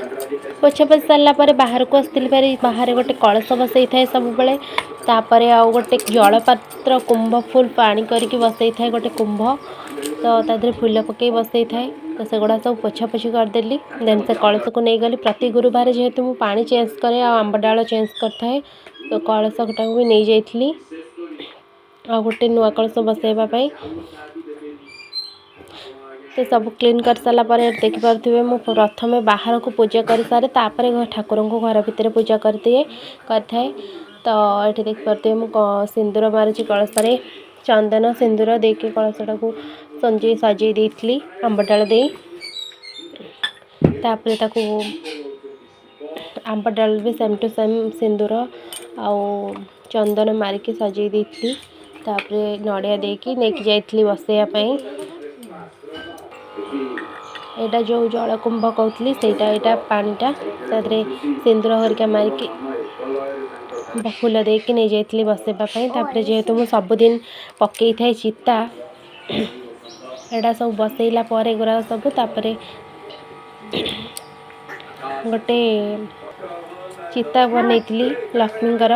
पोछा पोछि सारा पर बाहर को आसती बाहर गोटे कलश बसई थाए सब बेले तापर आउ गोटे जलपात्र कुंभ फुल पानी करके बसई थाए गोटे कुंभ तो तादे फुल पकई बसई थाए तो सेगुड़ा सब पोछा पोछि करदेली देन से कलश को नहीं गली प्रति गुरुवार जेहेतु मु पानी चेंज करे आंब डाल चेंज करथाए तो कलश गोटा भी नहीं जाइली आ गोटे नुआ कलश बसैवाई तो सब क्लीन कर सारा पर देखिपे मु प्रथम बाहर को पूजा कर सारे तापर ठाकुर को घर भितर पूजा करदिए करथाए तो ये देखिपे मु सिंदूर मारुची कलश चंदन सिंदूर देके कलशटा को संजे सजे देती आंब डाल दे तापर ताको आंब डाल भी सेम टू सेम सिंदूर आउ चंदन मारिकी सजे देती तापर नड़िया देकी लेके जाइली बसैयापाई एटा जो जल कुंभ कहती से पानीटा तादे सिंदूर हरिका मारिकी फूल देकी नहीं जाइली बसैवाई तापर जेहेतु मु सबुदिन पकई थाए चिता एटा सब बसैला पर गुरा सब तापर गोटे चिता बनई लक्ष्मीकर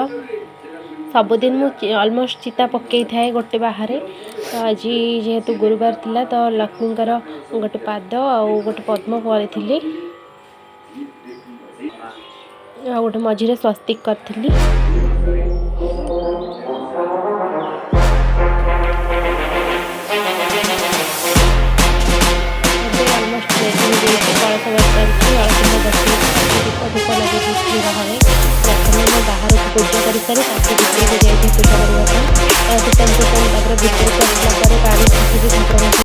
सबुदिन मु ऑलमोस्ट चिता पकई थाए गोटे बाहर तो आज जेहेतु गुरुवार थिला तो लक्ष्मीकर गोटे पाद आउ गोटे पद्म करी आ गोटे मझीरे स्वस्तिक करी ऑलमोस्ट कलश धूप लगे बाहर प्रथम बाहर को पूजा कर सारी भितर को जाइए पूजा करने भितर को पानी ठाकुर